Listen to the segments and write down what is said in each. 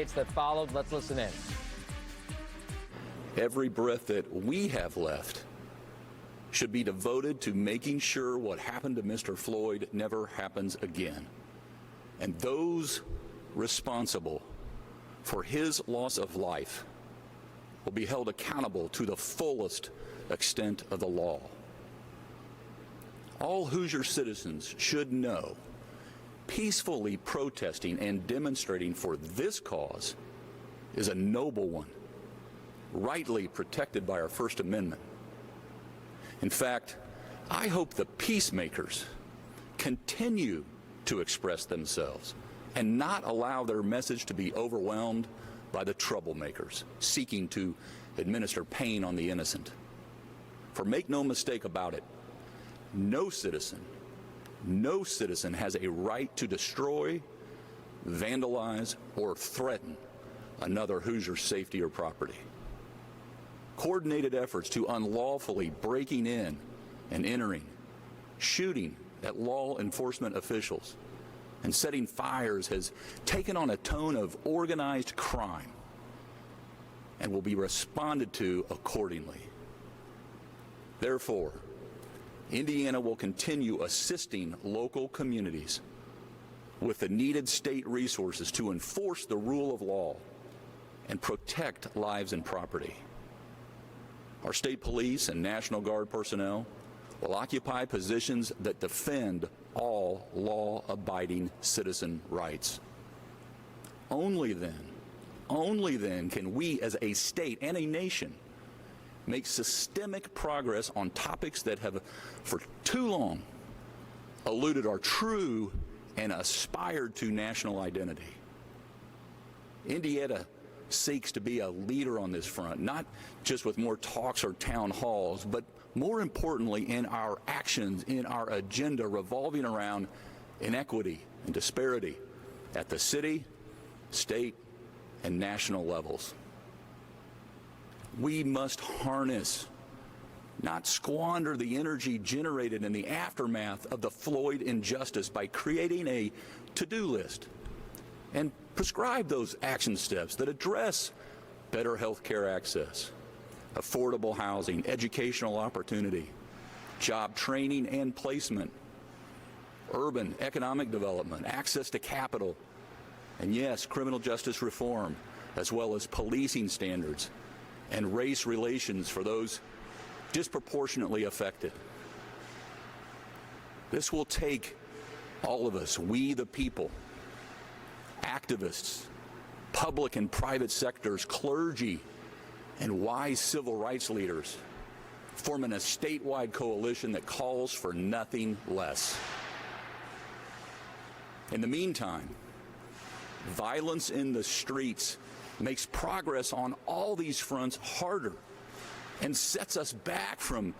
debates that followed. Let's listen in. Every breath that we have left should be devoted to making sure what happened to Mr. Floyd never happens again. And those responsible for his loss of life will be held accountable to the fullest extent of the law. All Hoosier citizens should know peacefully protesting and demonstrating for this cause is a noble one, rightly protected by our First Amendment. In fact, I hope the peacemakers continue to express themselves and not allow their message to be overwhelmed by the troublemakers seeking to administer pain on the innocent. For make no mistake about it, no citizen has a right to destroy, vandalize, or threaten another Hoosier's safety or property. Coordinated efforts to unlawfully breaking in and entering, shooting at law enforcement officials, and setting fires has taken on a tone of organized crime and will be responded to accordingly. Therefore, Indiana will continue assisting local communities with the needed state resources to enforce the rule of law and protect lives and property. Our state police and National Guard personnel will occupy positions that defend all law-abiding citizen rights. Only then can we as a state and a nation make systemic progress on topics that have for too long eluded our true and aspired to national identity. Indiana seeks to be a leader on this front, not just with more talks or town halls, but more importantly in our actions, in our agenda revolving around inequity and disparity at the city, state, and national levels. We must harness, not squander, the energy generated in the aftermath of the Floyd injustice by creating a to-do list and prescribe those action steps that address better health care access, affordable housing, educational opportunity, job training and placement, urban economic development, access to capital, and yes, criminal justice reform, as well as policing standards and race relations for those disproportionately affected. This will take all of us, we the people, activists, public and private sectors, clergy, and wise civil rights leaders, forming a statewide coalition that calls for nothing less. In the meantime, violence in the streets makes progress on all these fronts harder and sets us back from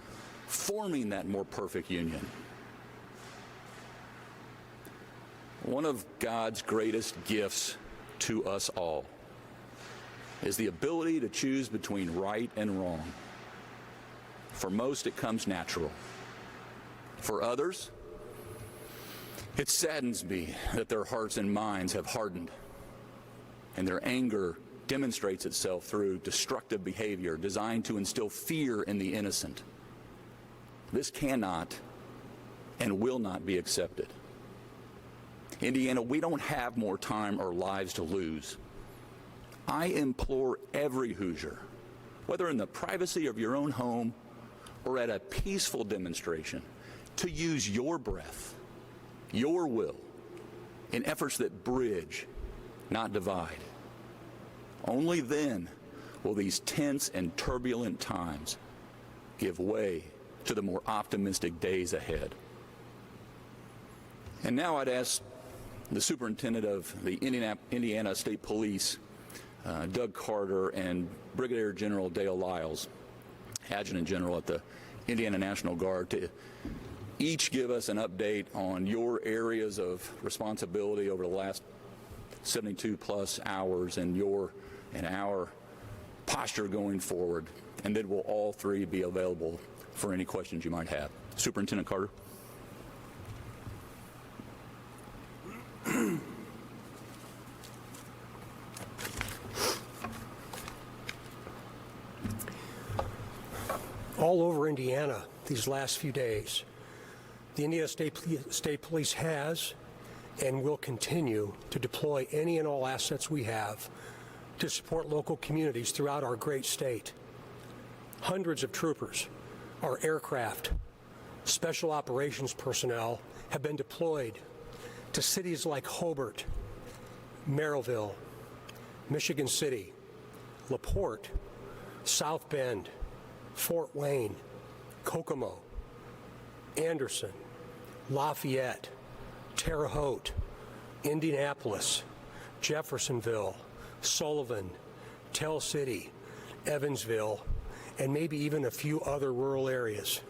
forming that more perfect union. One of God's greatest gifts to us all is the ability to choose between right and wrong. For most, it comes natural. For others, it saddens me that their hearts and minds have hardened, and their anger demonstrates itself through destructive behavior designed to instill fear in the innocent. This cannot and will not be accepted. Indiana, we don't have more time or lives to lose. I implore every Hoosier, whether in the privacy of your own home or at a peaceful demonstration, to use your breath, your will, in efforts that bridge, not divide. Only then will these tense and turbulent times give way to the more optimistic days ahead. And now I'd ask the superintendent of the Indiana State Police, Doug Carter, and Brigadier General Dale Lyles, Adjutant General at the Indiana National Guard, to each give us an update on your areas of responsibility over the last 72 plus hours and our posture going forward, and then we'll all three be available for any questions you might have. Superintendent Carter. all over Indiana these last few days. The Indiana State Police has and will continue to deploy any and all assets we have to support local communities throughout our great state. Hundreds of troopers, our aircraft, special operations personnel have been deployed to cities like Hobart, Merrillville, Michigan City, LaPorte, South Bend, Fort Wayne, Kokomo, Anderson, Lafayette, Terre Haute, Indianapolis, Jeffersonville, Sullivan, Tell City, Evansville, and maybe even a few other rural areas.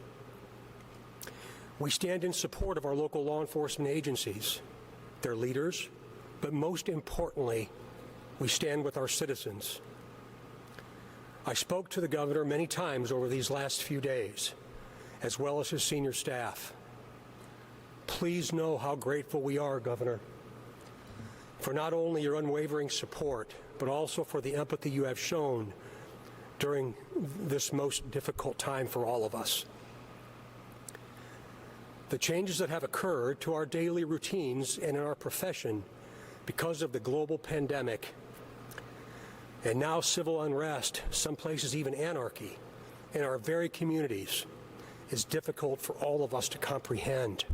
We stand in support of our local law enforcement agencies, their leaders, but most importantly, we stand with our citizens. I spoke to the governor many times over these last few days, as well as his senior staff. Please know how grateful we are, Governor, for not only your unwavering support, but also for the empathy you have shown during this most difficult time for all of us. The changes that have occurred to our daily routines and in our profession because of the global pandemic, and now civil unrest, some places even anarchy, in our very communities, is difficult for all of us to comprehend.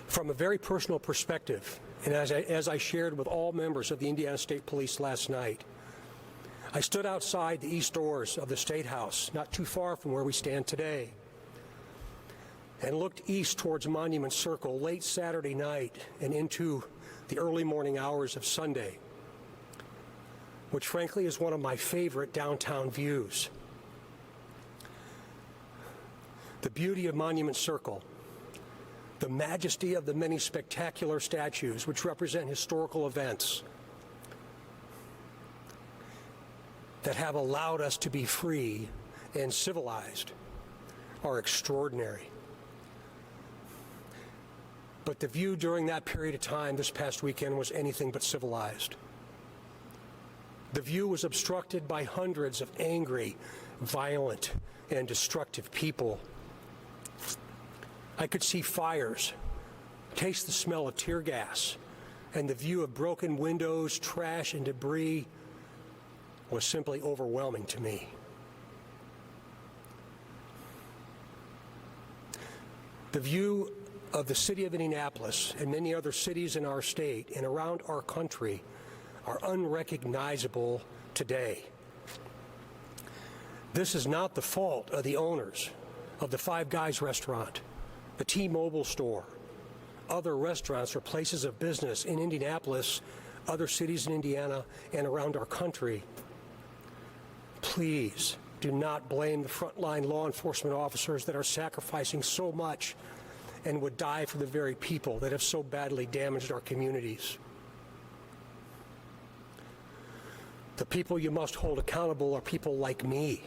From a very personal perspective, and as I shared with all members of the Indiana State Police last night, I stood outside the east doors of the State House, not too far from where we stand today, and looked east towards Monument Circle late Saturday night and into the early morning hours of Sunday, which frankly is one of my favorite downtown views. The beauty of Monument Circle, the majesty of the many spectacular statues which represent historical events that have allowed us to be free and civilized are extraordinary. But the view during that period of time this past weekend was anything but civilized. The view was obstructed by hundreds of angry, violent, and destructive people. I could see fires, taste the smell of tear gas, and the view of broken windows, trash, and debris was simply overwhelming to me. The view of the city of Indianapolis and many other cities in our state and around our country are unrecognizable today. This is not the fault of the owners of the Five Guys restaurant, the T-Mobile store, other restaurants or places of business in Indianapolis, other cities in Indiana, and around our country. Please do not blame the frontline law enforcement officers that are sacrificing so much and would die for the very people that have so badly damaged our communities. The people you must hold accountable are people like me.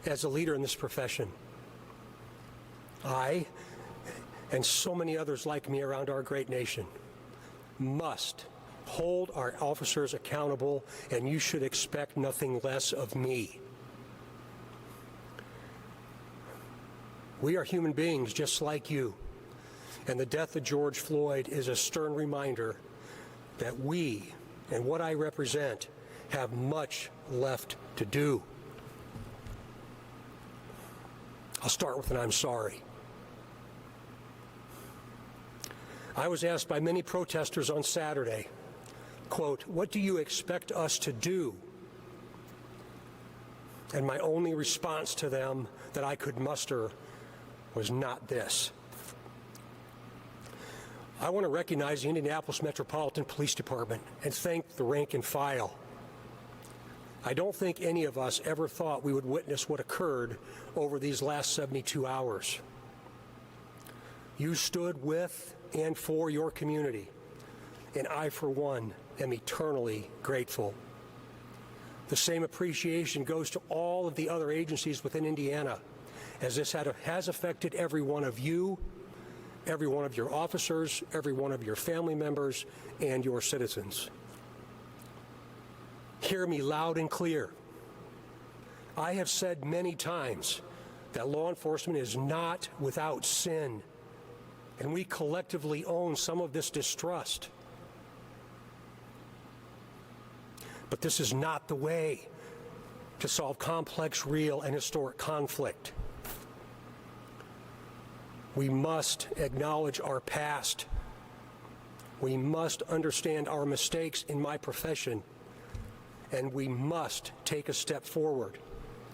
As a leader in this profession, I, and so many others like me around our great nation, must hold our officers accountable, and you should expect nothing less of me. We are human beings just like you, and the death of George Floyd is a stern reminder that we, and what I represent, have much left to do. I'll start with an I'm sorry. I was asked by many protesters on Saturday, quote, "What do you expect us to do?" And my only response to them that I could muster was not this. I want to recognize the Indianapolis Metropolitan Police Department and thank the rank and file. I don't think any of us ever thought we would witness what occurred over these last 72 hours. You stood with and for your community, and I, for one, am eternally grateful. The same appreciation goes to all of the other agencies within Indiana, as this has affected every one of you, every one of your officers, every one of your family members, and your citizens. Hear me loud and clear. I have said many times that law enforcement is not without sin, and we collectively own some of this distrust. But this is not the way to solve complex, real, and historic conflict. We must acknowledge our past. We must understand our mistakes in my profession, and we must take a step forward.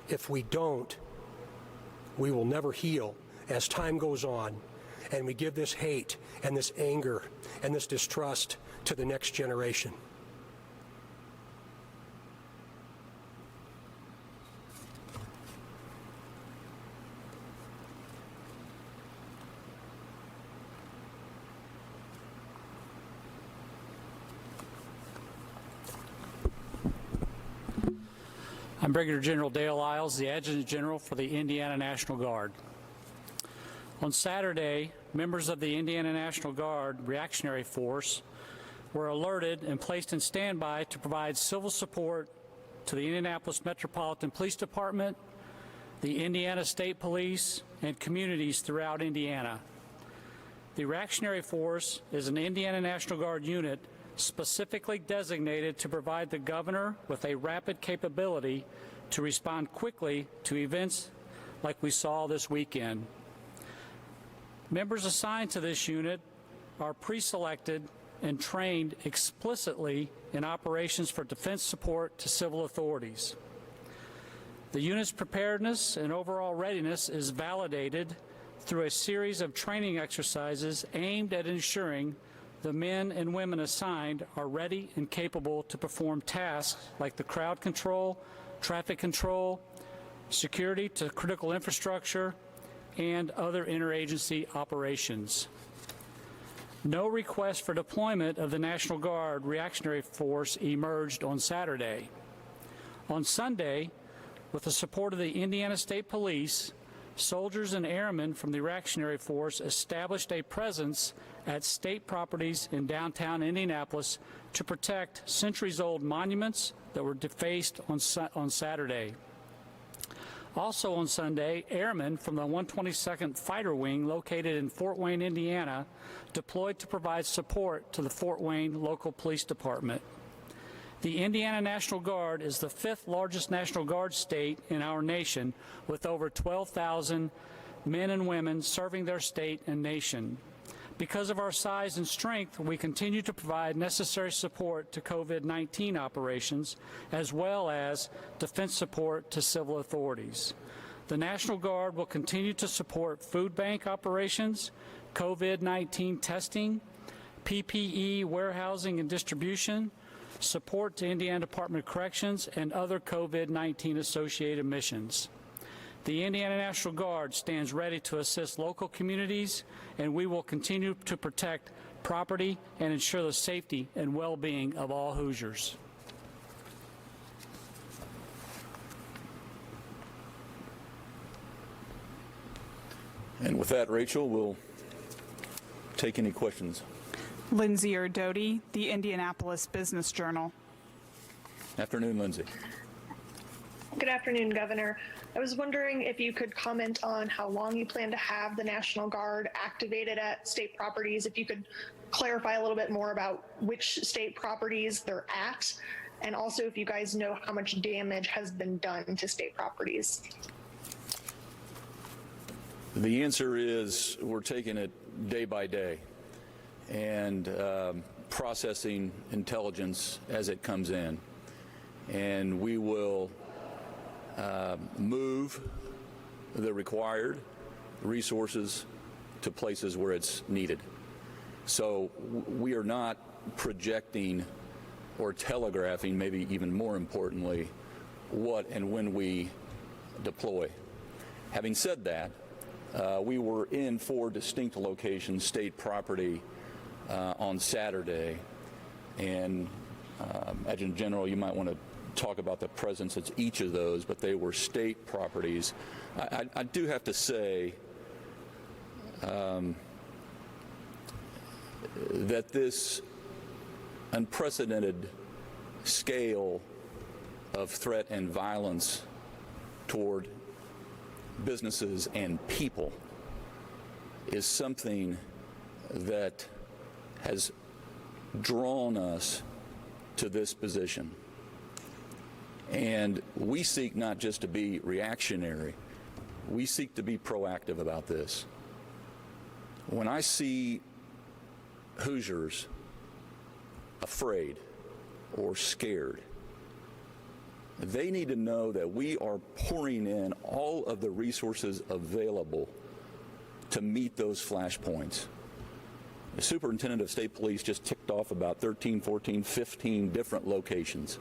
If we don't, we will never heal as time goes on, and we give this hate and this anger and this distrust to the next generation. I'm Brigadier General Dale Isles, the Adjutant General for the Indiana National Guard. On Saturday, members of the Indiana National Guard Reactionary Force were alerted and placed in standby to provide civil support to the Indianapolis Metropolitan Police Department, the Indiana State Police, and communities throughout Indiana. The Reactionary Force is an Indiana National Guard unit specifically designated to provide the governor with a rapid capability to respond quickly to events like we saw this weekend. Members assigned to this unit are pre-selected and trained explicitly in operations for defense support to civil authorities. The unit's preparedness and overall readiness is validated through a series of training exercises aimed at ensuring the men and women assigned are ready and capable to perform tasks like the crowd control, traffic control, security to critical infrastructure, and other interagency operations. No request for deployment of the National Guard Reactionary Force emerged on Saturday. On Sunday, with the support of the Indiana State Police, soldiers and airmen from the Reactionary Force established a presence at state properties in downtown Indianapolis to protect centuries-old monuments that were defaced on Saturday. Also on Sunday, airmen from the 122nd Fighter Wing located in Fort Wayne, Indiana, deployed to provide support to the Fort Wayne local police department. The Indiana National Guard is the 5th largest National Guard state in our nation, with over 12,000 men and women serving their state and nation. Because of our size and strength, we continue to provide necessary support to COVID-19 operations, as well as defense support to civil authorities. The National Guard will continue to support food bank operations, COVID-19 testing, PPE warehousing and distribution, support to Indiana Department of Corrections, and other COVID-19 associated missions. The Indiana National Guard stands ready to assist local communities, and we will continue to protect property and ensure the safety and well-being of all Hoosiers. And with that, Rachel, we'll take any questions. Lindsay Erdody, the Indianapolis Business Journal. Afternoon, Lindsay. Good afternoon, Governor. I was wondering if you could comment on how long you plan to have the National Guard activated at state properties, if you could clarify a little bit more about which state properties they're at, and also if you guys know how much damage has been done to state properties. The answer is we're taking it day by day and processing intelligence as it comes in. And we will move the required resources to places where it's needed. So we are not projecting or telegraphing, maybe even more importantly, what and when we deploy. Having said that, we were in 4 distinct locations, state property, on Saturday, and Adjutant General, you might want to talk about the presence at each of those, but they were state properties. I do have to say that this unprecedented scale of threat and violence toward businesses and people is something that has drawn us to this position. And we seek not just to be reactionary, we seek to be proactive about this. When I see Hoosiers afraid or scared, they need to know that we are pouring in all of the resources available to meet those flashpoints. The superintendent of state police just ticked off about 13, 14, 15 different locations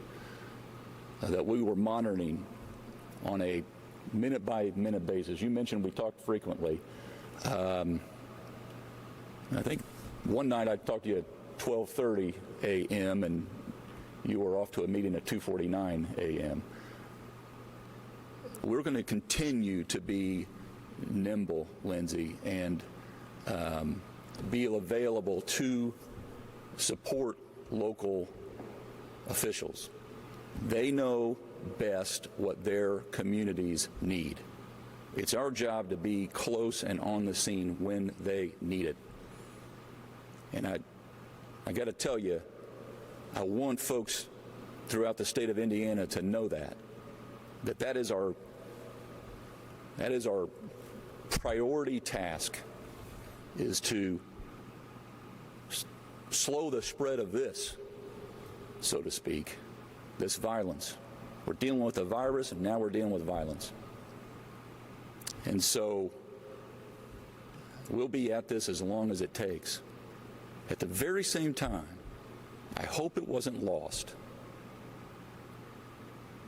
that we were monitoring on a minute-by-minute basis. You mentioned we talked frequently. I think one night I talked to you at 12:30 a.m. and you were off to a meeting at 2:49 a.m. We're going to continue to be nimble, Lindsay, and be available to support local officials. They know best what their communities need. It's our job to be close and on the scene when they need it. And I got to tell you, I want folks throughout the state of Indiana to know that is our priority task, is to slow the spread of this, so to speak, this violence. We're dealing with a virus, and now we're dealing with violence. And so we'll be at this as long as it takes. At the very same time, I hope it wasn't lost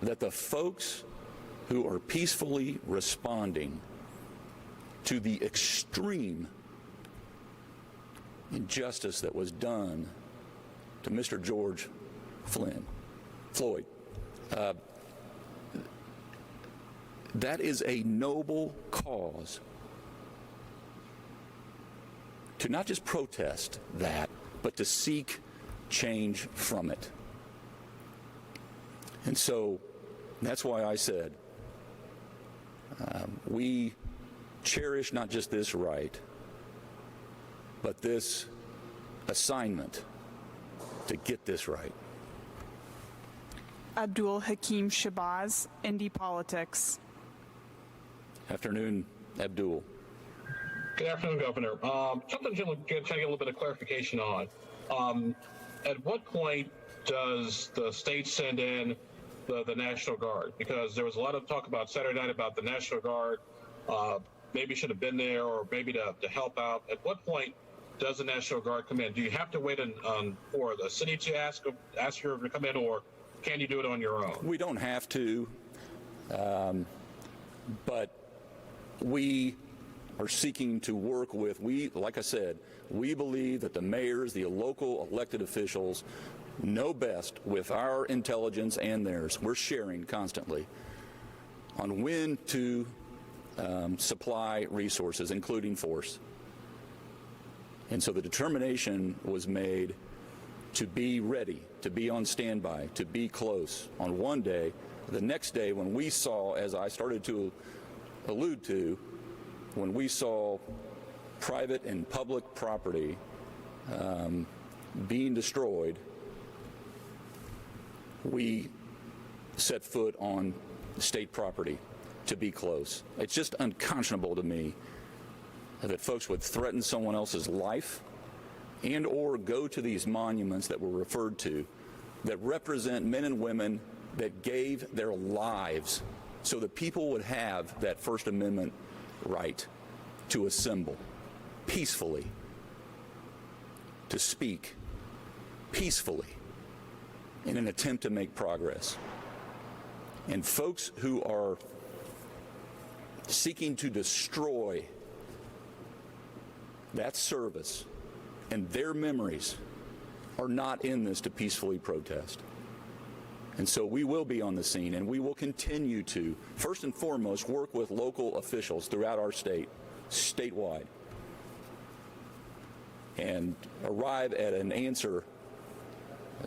that the folks who are peacefully responding to the extreme injustice that was done to Mr. George Floyd, that is a noble cause to not just protest that, but to seek change from it. And so that's why I said we cherish not just this right, but this assignment to get this right. Abdul Hakim Shabazz, Indy Politics. Afternoon, Abdul. Good afternoon, Governor. Something to try to get a little bit of clarification on. At what point does the state send in the National Guard? Because there was a lot of talk about Saturday night about the National Guard maybe should have been there, or maybe to help out. At what point does the National Guard come in? Do you have to wait for the city to ask her to come in, or can you do it on your own? We don't have to, but we are seeking to work with, like I said, we believe that the mayors, the local elected officials, know best with our intelligence and theirs. We're sharing constantly on when to supply resources, including force. And so the determination was made to be ready, to be on standby, to be close on one day. The next day, when we saw, as I started to allude to, when we saw private and public property being destroyed, we set foot on state property to be close. It's just unconscionable to me that folks would threaten someone else's life and or go to these monuments that were referred to that represent men and women that gave their lives so that people would have that First Amendment right to assemble peacefully, to speak peacefully in an attempt to make progress. And folks who are seeking to destroy that service and their memories are not in this to peacefully protest. And so we will be on the scene, and we will continue to, first and foremost, work with local officials throughout our state, statewide, and arrive at an answer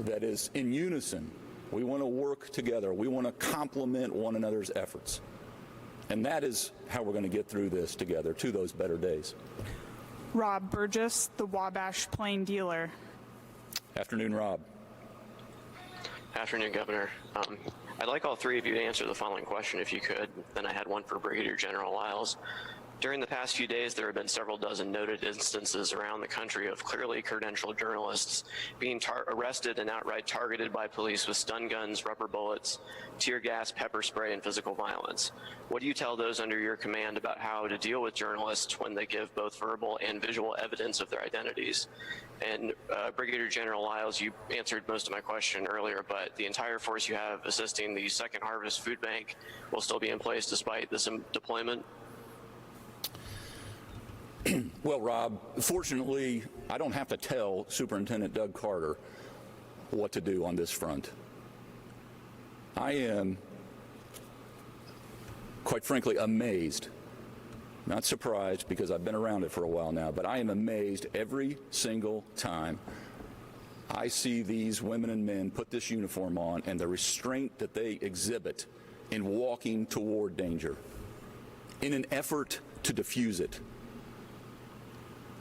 that is in unison We want to work together. We want to complement one another's efforts. And that is how we're going to get through this together to those better days. Rob Burgess, the Wabash Plain Dealer. Afternoon, Rob. Afternoon, Governor. I'd like all three of you to answer the following question if you could. Then I had one for Brigadier General Lyles. During the past few days, there have been several dozen noted instances around the country of clearly credentialed journalists being arrested and outright targeted by police with stun guns, rubber bullets, tear gas, pepper spray, and physical violence. What do you tell those under your command about how to deal with journalists when they give both verbal and visual evidence of their identities? And Brigadier General Lyles, you answered most of my question earlier, but the entire force you have assisting the Second Harvest Food Bank will still be in place despite this deployment? Well, Rob, fortunately, I don't have to tell Superintendent Doug Carter what to do on this front. I am, quite frankly, amazed, not surprised because I've been around it for a while now, but I am amazed every single time I see these women and men put this uniform on and the restraint that they exhibit in walking toward danger in an effort to defuse it.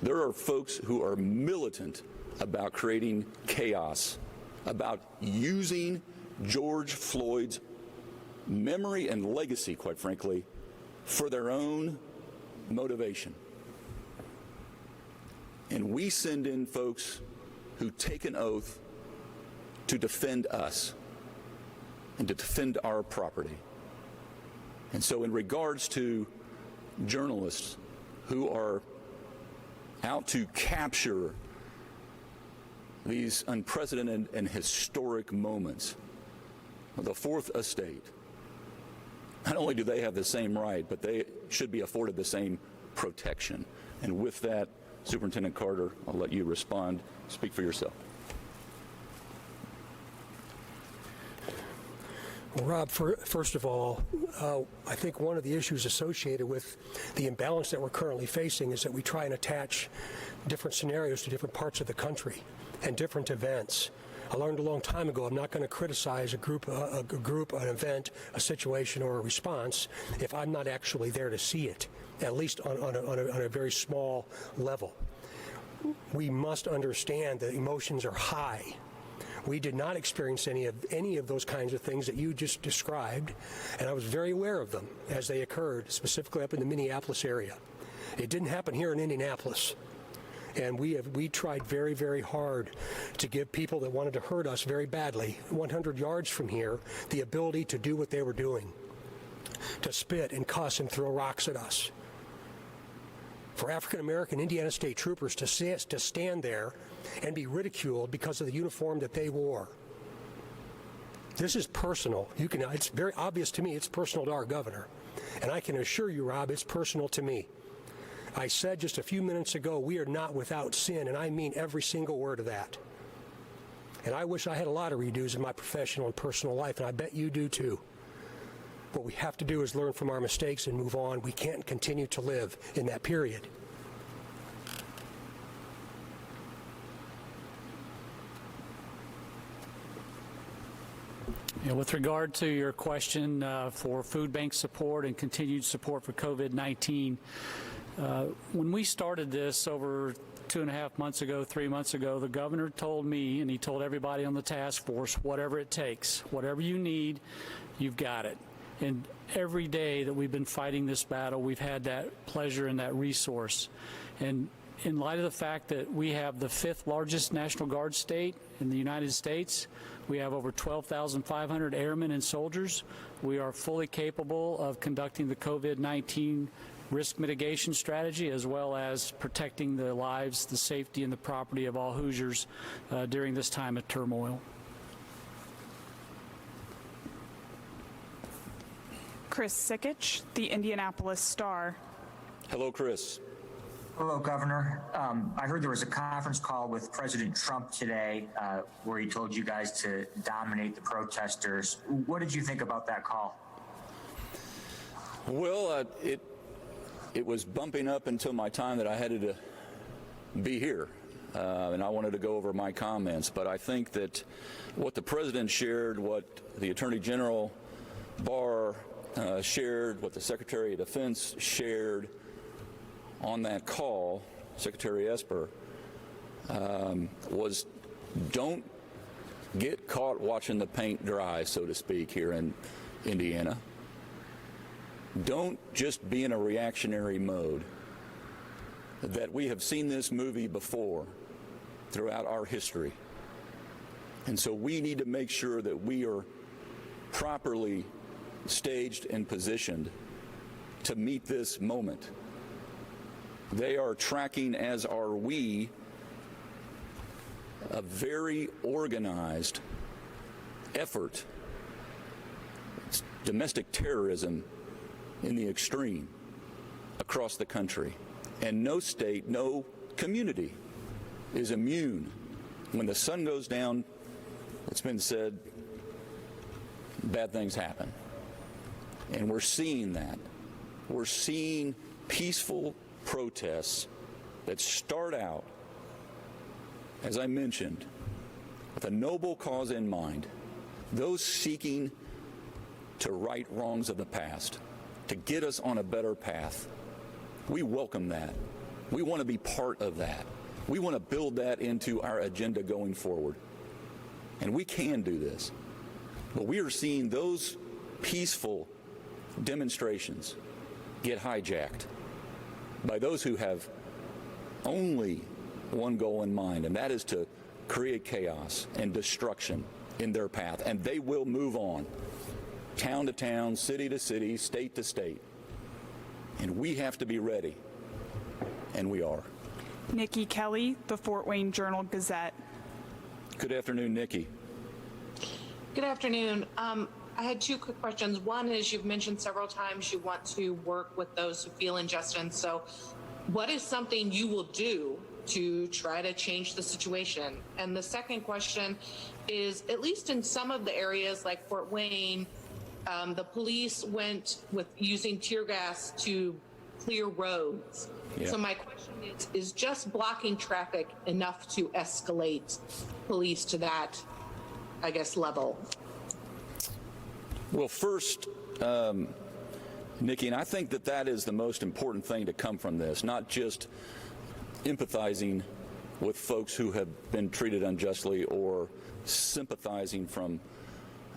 There are folks who are militant about creating chaos, about using George Floyd's memory and legacy, quite frankly, for their own motivation. And we send in folks who take an oath to defend us and to defend our property. And so in regards to journalists who are out to capture these unprecedented and historic moments of the Fourth Estate, not only do they have the same right, but they should be afforded the same protection. And with that, Superintendent Carter, I'll let you respond. Speak for yourself. Well, Rob, first of all, I think one of the issues associated with the imbalance that we're currently facing is that we try and attach different scenarios to different parts of the country and different events. I learned a long time ago I'm not going to criticize a group, an event, a situation, or a response if I'm not actually there to see it, at least on a very small level. We must understand that emotions are high. We did not experience any of those kinds of things that you just described, and I was very aware of them as they occurred, specifically up in the Minneapolis area. It didn't happen here in Indianapolis, and we tried very, very hard to give people that wanted to hurt us very badly, 100 yards from here, the ability to do what they were doing, to spit and cuss and throw rocks at us. For African-American Indiana State Troopers to stand there and be ridiculed because of the uniform that they wore. This is personal. It's very obvious to me it's personal to our governor. And I can assure you, Rob, it's personal to me. I said just a few minutes ago, we are not without sin, and I mean every single word of that. And I wish I had a lot of redos in my professional and personal life, and I bet you do too. What we have to do is learn from our mistakes and move on. We can't continue to live in that period. Yeah, with regard to your question for food bank support and continued support for COVID-19, when we started this over 2.5 months ago, 3 months ago, the governor told me, and he told everybody on the task force, whatever it takes, whatever you need, you've got it. And every day that we've been fighting this battle, we've had that pleasure and that resource. And in light of the fact that we have the 5th largest National Guard state in the United States, we have over 12,500 airmen and soldiers, we are fully capable of conducting the COVID-19 risk mitigation strategy as well as protecting the lives, the safety, and the property of all Hoosiers during this time of turmoil. Chris Sikich, the Indianapolis Star. Hello, Chris. Hello, Governor. I heard there was a conference call with President Trump today where he told you guys to dominate the protesters. What did you think about that call? Well, it was bumping up until my time that I had to be here. and I wanted to go over my comments, but I think that what the President shared, what the Attorney General Barr shared, what the Secretary of Defense shared on that call, Secretary Esper, was don't get caught watching the paint dry, so to speak, here in Indiana. Don't just be in a reactionary mode. That we have seen this movie before throughout our history. And so we need to make sure that we are properly staged and positioned to meet this moment. They are tracking, as are we, a very organized effort. It's domestic terrorism in the extreme across the country. And no state, no community is immune. When the sun goes down, it's been said, bad things happen. And we're seeing that. We're seeing peaceful protests that start out, as I mentioned, with a noble cause in mind, those seeking to right wrongs of the past, to get us on a better path. We welcome that. We want to be part of that. We want to build that into our agenda going forward. And we can do this. But we are seeing those peaceful demonstrations get hijacked by those who have only one goal in mind, and that is to create chaos and destruction in their path. And they will move on, town to town, city to city, state to state. And we have to be ready, and we are. Nikki Kelly, the Fort Wayne Journal-Gazette. Good afternoon, Nikki. Good afternoon. I had two quick questions. One is you've mentioned several times you want to work with those who feel injustice. So what is something you will do to try to change the situation? And the second question is, at least in some of the areas like Fort Wayne, the police went with using tear gas to clear roads. Yeah. So my question is just blocking traffic enough to escalate police to that, I guess, level? Well, first, Nikki, and I think that that is the most important thing to come from this, not just empathizing with folks who have been treated unjustly or sympathizing from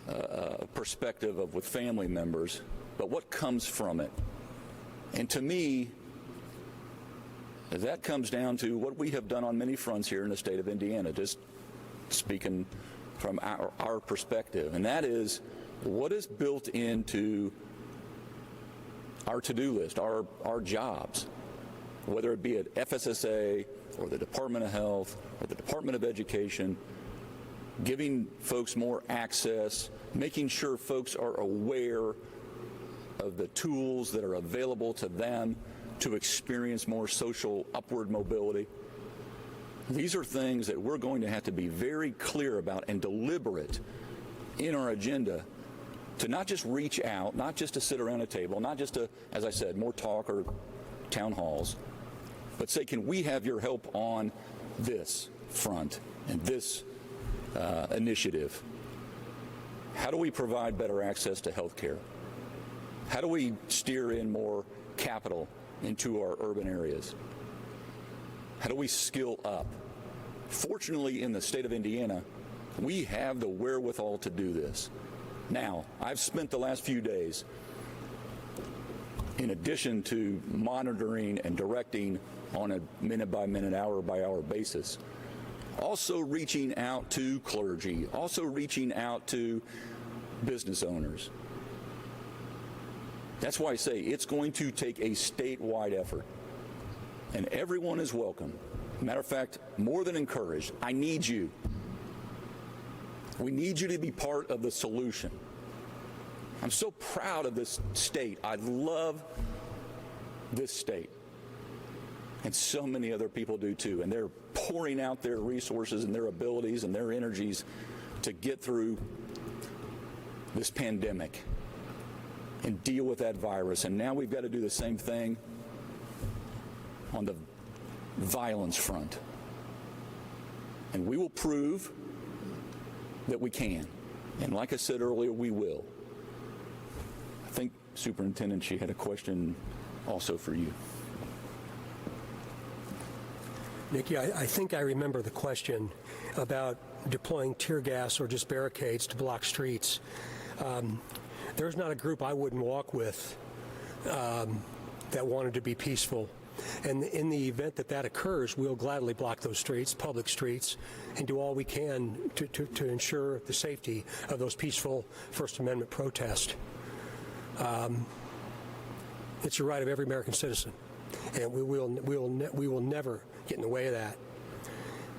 a perspective of with family members, but what comes from it. And to me, that comes down to what we have done on many fronts here in the state of Indiana, just speaking from our perspective, and that is what is built into our to-do list, our jobs, whether it be at FSSA or the Department of Health or the Department of Education, giving folks more access, making sure folks are aware of the tools that are available to them to experience more social upward mobility. These are things that we're going to have to be very clear about and deliberate in our agenda to not just reach out, not just to sit around a table, not just to, as I said, more talk or town halls, but say, can we have your help on this front and this initiative? How do we provide better access to health care? How do we steer in more capital into our urban areas? How do we skill up? Fortunately, in the state of Indiana, we have the wherewithal to do this. Now, I've spent the last few days, in addition to monitoring and directing on a minute-by-minute, hour-by-hour basis, also reaching out to clergy, also reaching out to business owners. That's why I say it's going to take a statewide effort, and everyone is welcome. Matter of fact, more than encouraged. I need you. We need you to be part of the solution. I'm so proud of this state. I love this state. And so many other people do too. And they're pouring out their resources and their abilities and their energies to get through this pandemic and deal with that virus. And now we've got to do the same thing on the violence front. And we will prove that we can. And like I said earlier, we will. I think, Superintendent, she had a question also for you. Nikki, I think I remember the question about deploying tear gas or just barricades to block streets. There's not a group I wouldn't walk with that wanted to be peaceful. And in the event that that occurs, we'll gladly block those streets, public streets, and do all we can to ensure the safety of those peaceful First Amendment protests. It's the right of every American citizen, and we will never get in the way of that.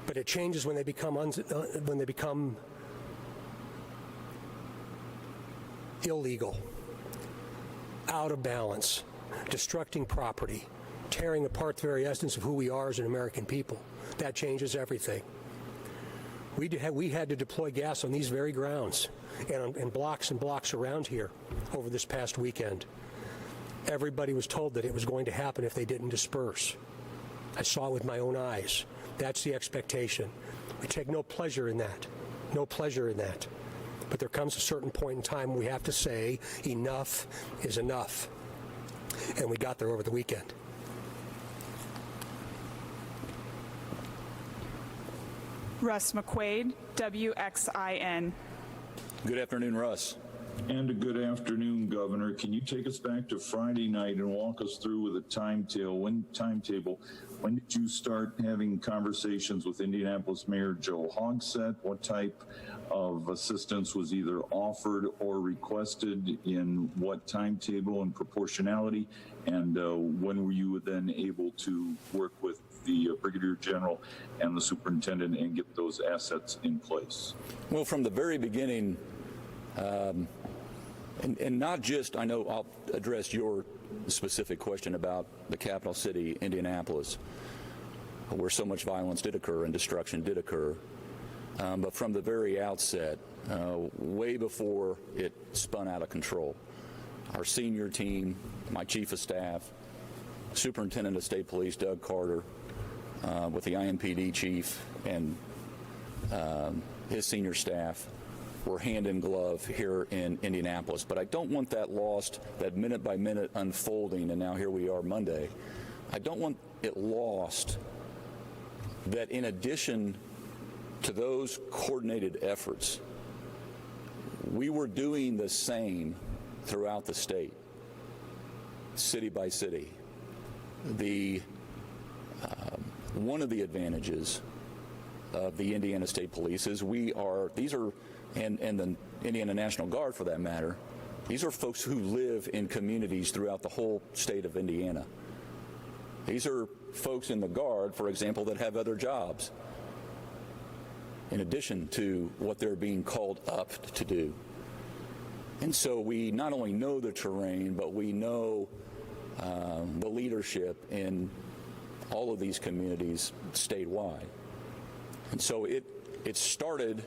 But it changes when they become illegal, out of balance, destructing property, tearing apart the very essence of who we are as an American people. That changes everything. We had to deploy gas on these very grounds and blocks around here over this past weekend. Everybody was told that it was going to happen if they didn't disperse. I saw it with my own eyes. That's the expectation. We take no pleasure in that. No pleasure in that. But there comes a certain point in time we have to say enough is enough. And we got there over the weekend. Russ McQuaid, WXIN. Good afternoon, Russ. And a good afternoon, Governor. Can you take us back to Friday night and walk us through with a timetable? When did you start having conversations with Indianapolis Mayor Joe Hogsett? What type of assistance was either offered or requested, in what timetable and proportionality? And when were you then able to work with the Brigadier General and the Superintendent and get those assets in place? Well, from the very beginning, and not just, I know I'll address your specific question about the capital city, Indianapolis, where so much violence did occur and destruction did occur. But from the very outset, way before it spun out of control, our senior team, my chief of staff, Superintendent of State Police Doug Carter, with the IMPD chief and his senior staff, were hand in glove here in Indianapolis. But I don't want that lost, that minute by minute unfolding, and now here we are Monday. I don't want it lost that in addition to those coordinated efforts, we were doing the same throughout the state, city by city. One of the advantages of the Indiana State Police is and the Indiana National Guard for that matter, these are folks who live in communities throughout the whole state of Indiana. These are folks in the Guard, for example, that have other jobs in addition to what they're being called up to do. And so we not only know the terrain, but we know the leadership in all of these communities statewide. And so it started,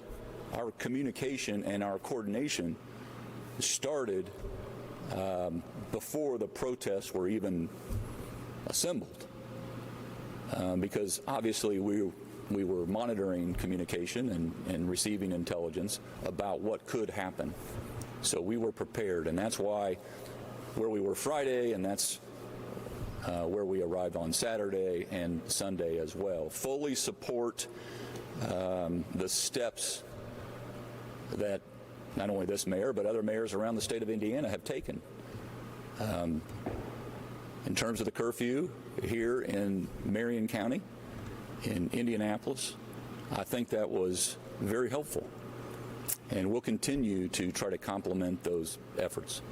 our communication and our coordination started before the protests were even assembled, because obviously we were monitoring communication and receiving intelligence about what could happen. So we were prepared, and that's why where we were Friday, and that's where we arrived on Saturday and Sunday as well. Fully support the steps that not only this mayor, but other mayors around the state of Indiana have taken. In terms of the curfew here in Marion County, in Indianapolis, I think that was very helpful. And we'll continue to try to complement those efforts.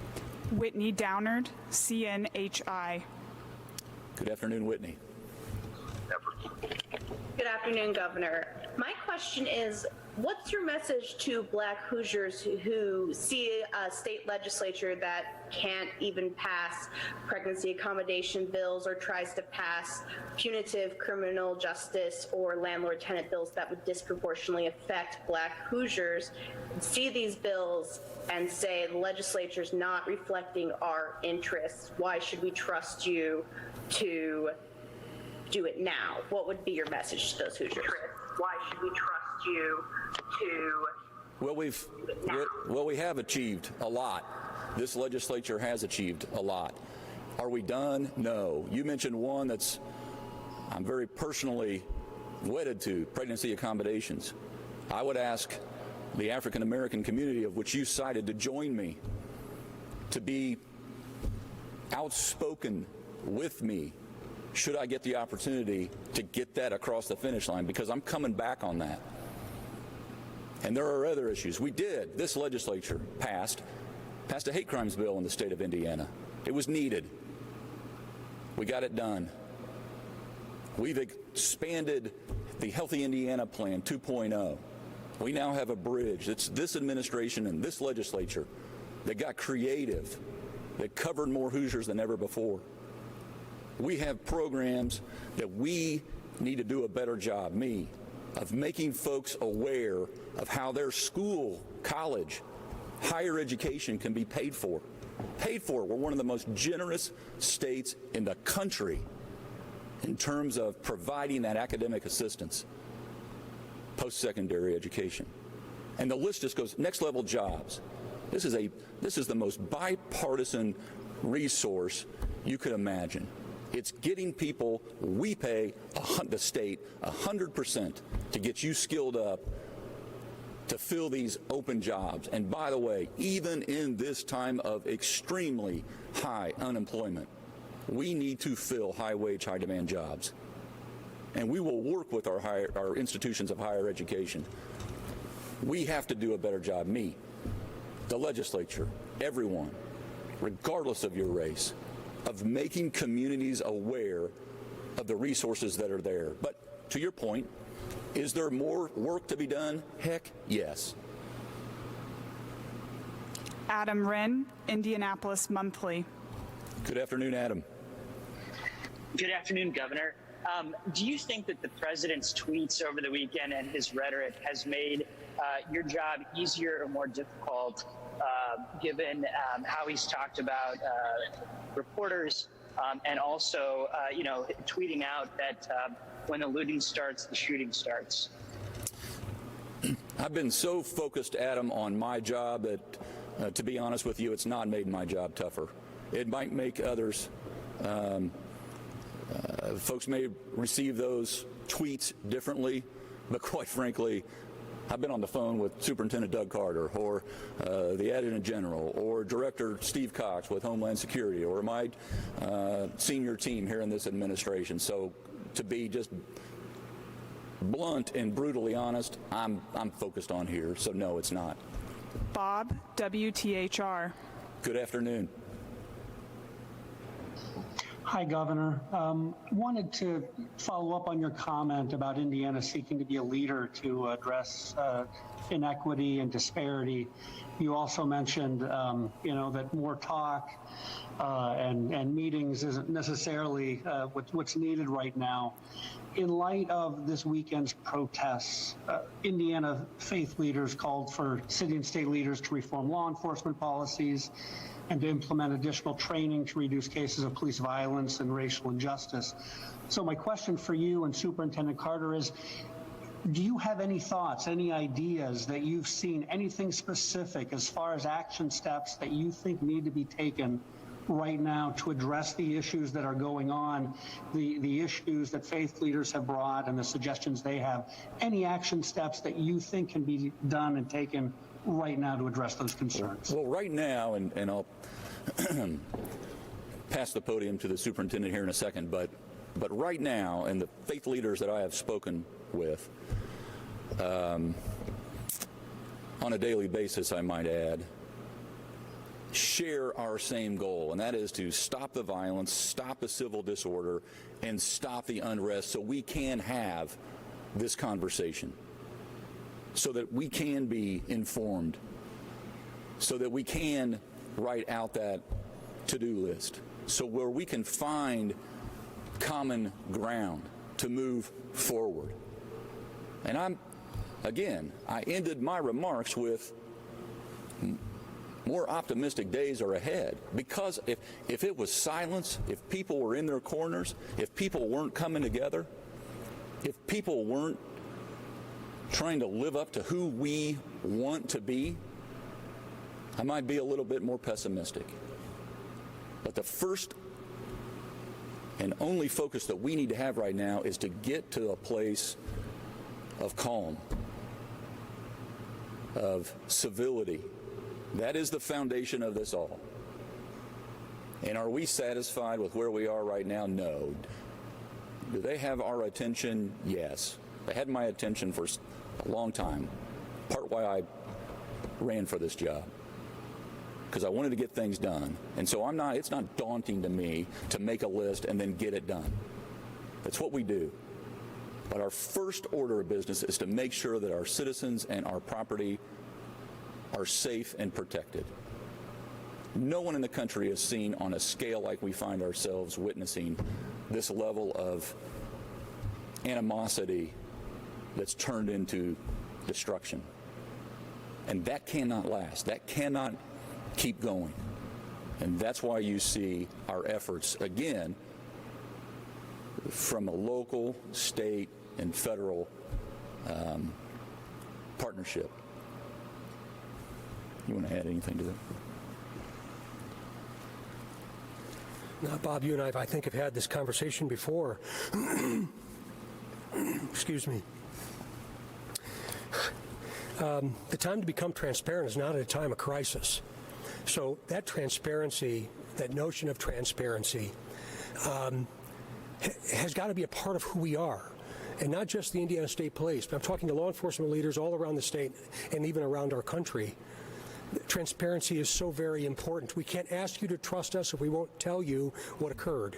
Whitney Downard, CNHI. Good afternoon, Whitney. Good afternoon, Governor. My question is, what's your message to Black Hoosiers who see a state legislature that can't even pass pregnancy accommodation bills or tries to pass punitive criminal justice or landlord-tenant bills that would disproportionately affect Black Hoosiers, see these bills and say the legislature's not reflecting our interests? Why should we trust you to do it now? What would be your message to those Hoosiers? why should we trust you to? Well, we have achieved a lot. This legislature has achieved a lot. Are we done? No. You mentioned one that's I'm very personally wedded to, pregnancy accommodations. I would ask the African American community, of which you cited, to join me, to be outspoken with me should I get the opportunity to get that across the finish line, because I'm coming back on that. And there are other issues. This legislature passed a hate crimes bill in the state of Indiana. It was needed. We got it done. We've expanded the Healthy Indiana Plan 2.0. We now have a bridge. It's this administration and this legislature that got creative, that covered more Hoosiers than ever before. We have programs that we need to do a better job, of making folks aware of how their school, college, higher education can be paid for. We're one of the most generous states in the country in terms of providing that academic assistance, post-secondary education. And the list just goes, next level jobs. This is the most bipartisan resource you could imagine. It's getting people, we pay the state 100% to get you skilled up to fill these open jobs. And by the way, even in this time of extremely high unemployment, we need to fill high-wage, high-demand jobs. And we will work with our institutions of higher education. We have to do a better job, the legislature, everyone, regardless of your race, of making communities aware of the resources that are there. But to your point, is there more work to be done? Heck, yes. Adam Wren, Indianapolis Monthly. Good afternoon, Adam. Good afternoon, Governor. Do you think that the president's tweets over the weekend and his rhetoric has made your job easier or more difficult, given how he's talked about reporters and also, tweeting out that when the looting starts, the shooting starts? I've been so focused, Adam, on my job that, to be honest with you, it's not made my job tougher. It might make others. Folks may receive those tweets differently, but quite frankly, I've been on the phone with Superintendent Doug Carter or the Adjutant General or Director Steve Cox with Homeland Security or my senior team here in this administration. So to be just blunt and brutally honest, I'm focused on here. So no, it's not. Bob, WTHR. Good afternoon. Hi, Governor. Wanted to follow up on your comment about Indiana seeking to be a leader to address inequity and disparity. You also mentioned, that more talk and meetings isn't necessarily what's needed right now. In light of this weekend's protests, Indiana faith leaders called for city and state leaders to reform law enforcement policies and to implement additional training to reduce cases of police violence and racial injustice. So my question for you and Superintendent Carter is, do you have any thoughts, any ideas that you've seen, anything specific as far as action steps that you think need to be taken right now to address the issues that are going on, the issues that faith leaders have brought and the suggestions they have? Any action steps that you think can be done and taken right now to address those concerns? Well, right now, and I'll pass the podium to the superintendent here in a second, but right now, and the faith leaders that I have spoken with on a daily basis, I might add, share our same goal, and that is to stop the violence, stop the civil disorder, and stop the unrest so we can have this conversation, so that we can be informed, so that we can write out that to-do list, so where we can find common ground to move forward. And I ended my remarks with more optimistic days are ahead, because if it was silence, if people were in their corners, if people weren't coming together, if people weren't trying to live up to who we want to be, I might be a little bit more pessimistic. But the first and only focus that we need to have right now is to get to a place of calm, of civility. That is the foundation of this all. And are we satisfied with where we are right now? No. Do they have our attention? Yes. They had my attention for a long time. Part why I ran for this job, because I wanted to get things done. And so it's not daunting to me to make a list and then get it done. That's what we do. But our first order of business is to make sure that our citizens and our property are safe and protected. No one in the country has seen on a scale like we find ourselves witnessing this level of animosity that's turned into destruction. And that cannot last. That cannot keep going. And that's why you see our efforts, again, from a local, state, and federal partnership. You want to add anything to that? Now, Bob, you and I think, have had this conversation before. Excuse me. The time to become transparent is not at a time of crisis. So that transparency, that notion of transparency, has got to be a part of who we are. And not just the Indiana State Police, but I'm talking to law enforcement leaders all around the state and even around our country. Transparency is so very important. We can't ask you to trust us if we won't tell you what occurred.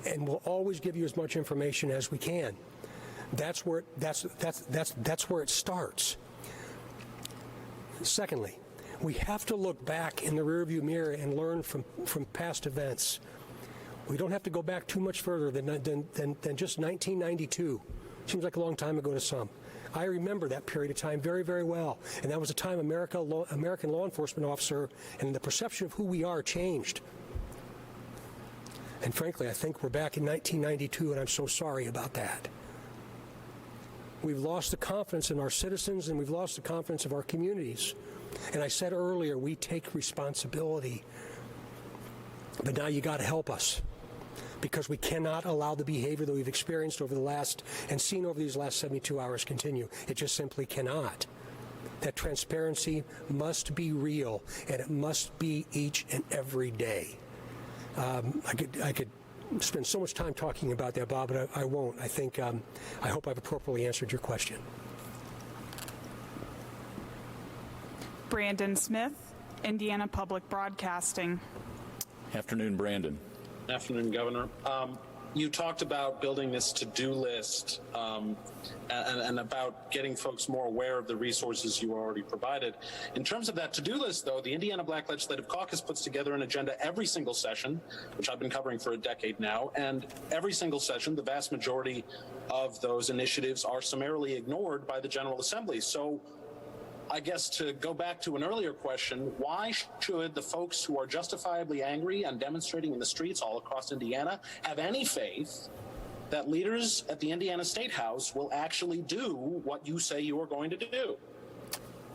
And we'll always give you as much information as we can. That's where it starts. Secondly, we have to look back in the rearview mirror and learn from past events. We don't have to go back too much further than just 1992. Seems like a long time ago to some. I remember that period of time very, very well. And that was a time American law enforcement officer and the perception of who we are changed. And frankly, I think we're back in 1992, and I'm so sorry about that. We've lost the confidence in our citizens, and we've lost the confidence of our communities. And I said earlier, we take responsibility. But now you got to help us, because we cannot allow the behavior that we've experienced over the last and seen over these last 72 hours continue. It just simply cannot. That transparency must be real, and it must be each and every day. I could spend so much time talking about that, Bob, but I won't. I think I hope I've appropriately answered your question. Brandon Smith, Indiana Public Broadcasting. Afternoon, Brandon. Afternoon, Governor. You talked about building this to-do list and about getting folks more aware of the resources you already provided. In terms of that to-do list, though, the Indiana Black Legislative Caucus puts together an agenda every single session, which I've been covering for a decade now, and every single session, the vast majority of those initiatives are summarily ignored by the General Assembly. So I guess to go back to an earlier question, why should the folks who are justifiably angry and demonstrating in the streets all across Indiana have any faith that leaders at the Indiana State House will actually do what you say you are going to do?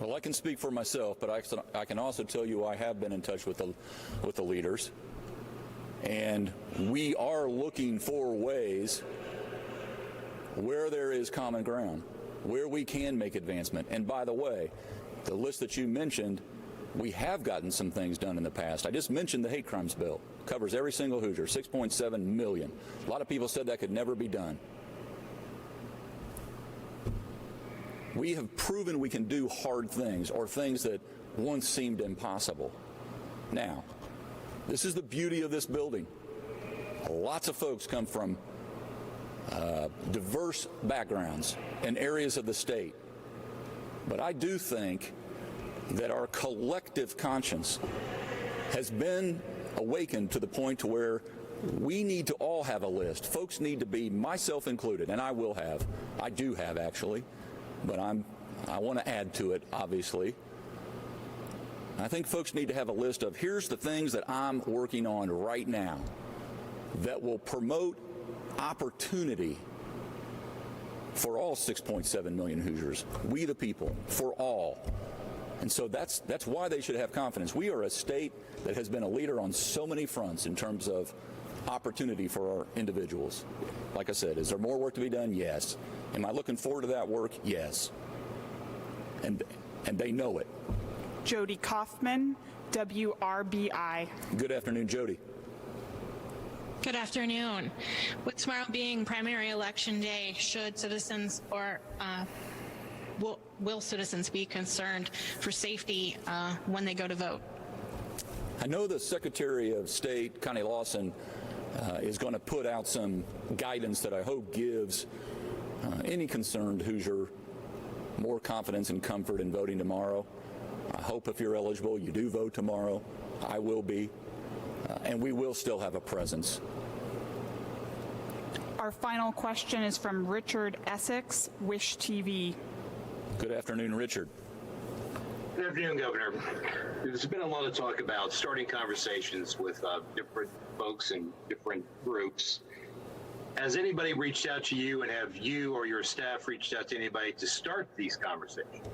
Well, I can speak for myself, but I can also tell you I have been in touch with the leaders, and we are looking for ways where there is common ground, where we can make advancement. And by the way, the list that you mentioned, we have gotten some things done in the past. I just mentioned the hate crimes bill. Covers every single Hoosier, 6.7 million. A lot of people said that could never be done. We have proven we can do hard things, or things that once seemed impossible. Now, this is the beauty of this building. Lots of folks come from diverse backgrounds and areas of the state. But I do think that our collective conscience has been awakened to the point to where we need to all have a list. Folks need to be, myself included, and I do have actually, but I want to add to it, obviously. I think folks need to have a list of, here's the things that I'm working on right now that will promote opportunity for all 6.7 million Hoosiers. We the people, for all. And so that's why they should have confidence. We are a state that has been a leader on so many fronts in terms of opportunity for our individuals. Like I said, is there more work to be done? Yes. Am I looking forward to that work? Yes. And they know it. Jody Kaufman, WRBI. Good afternoon, Jody. Good afternoon. With tomorrow being primary election day, should citizens or will citizens be concerned for safety when they go to vote? I know the Secretary of State, Connie Lawson, is going to put out some guidance that I hope gives any concerned Hoosier more confidence and comfort in voting tomorrow. I hope if you're eligible, you do vote tomorrow. I will be. And we will still have a presence. Our final question is from Richard Essex, Wish TV. Good afternoon, Richard. Good afternoon, Governor. There's been a lot of talk about starting conversations with different folks and different groups. Has anybody reached out to you, and have you or your staff reached out to anybody to start these conversations?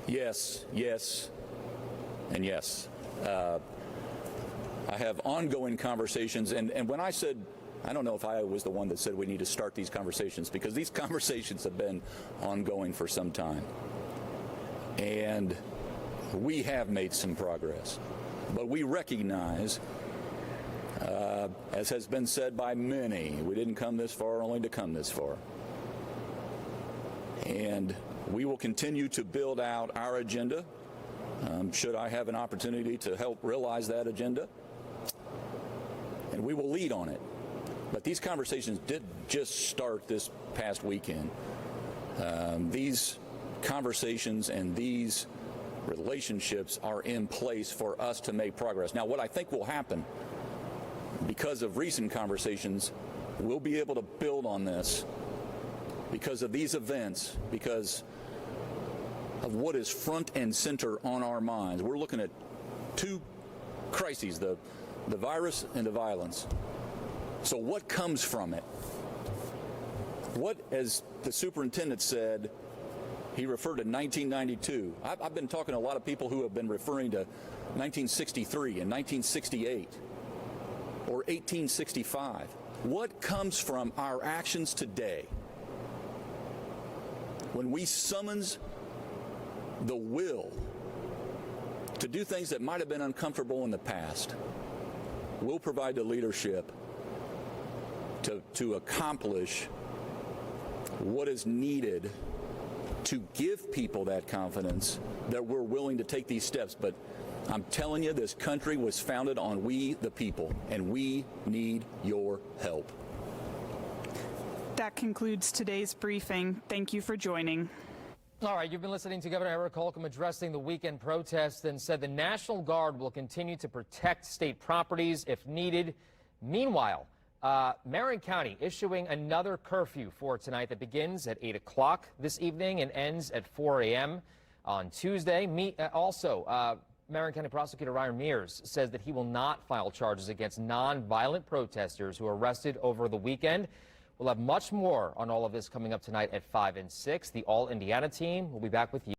Yes, yes, and yes. I have ongoing conversations, and when I said, I don't know if I was the one that said we need to start these conversations, because these conversations have been ongoing for some time. And we have made some progress. But we recognize, as has been said by many, we didn't come this far only to come this far. And we will continue to build out our agenda. Should I have an opportunity to help realize that agenda, and we will lead on it. But these conversations did just start this past weekend. These conversations and these relationships are in place for us to make progress. Now, what I think will happen, because of recent conversations, we'll be able to build on this because of these events, because of what is front and center on our minds. We're looking at two crises, the virus and the violence. So what comes from it? What, as the superintendent said, he referred to 1992. I've been talking to a lot of people who have been referring to 1963 and 1968 or 1865. What comes from our actions today when we summons the will to do things that might have been uncomfortable in the past? We'll provide the leadership to accomplish what is needed to give people that confidence that we're willing to take these steps. But I'm telling you, this country was founded on we the people, and we need your help. That concludes today's briefing. Thank you for joining. All right, you've been listening to Governor Eric Holcomb addressing the weekend protests and said the National Guard will continue to protect state properties if needed. Meanwhile, Marion County issuing another curfew for tonight that begins at 8 o'clock this evening and ends at 4 a.m. on Tuesday. Marion County Prosecutor Ryan Mears says that he will not file charges against non-violent protesters who were arrested over the weekend. We'll have much more on all of this coming up tonight at 5 and 6. The All Indiana team will be back with you.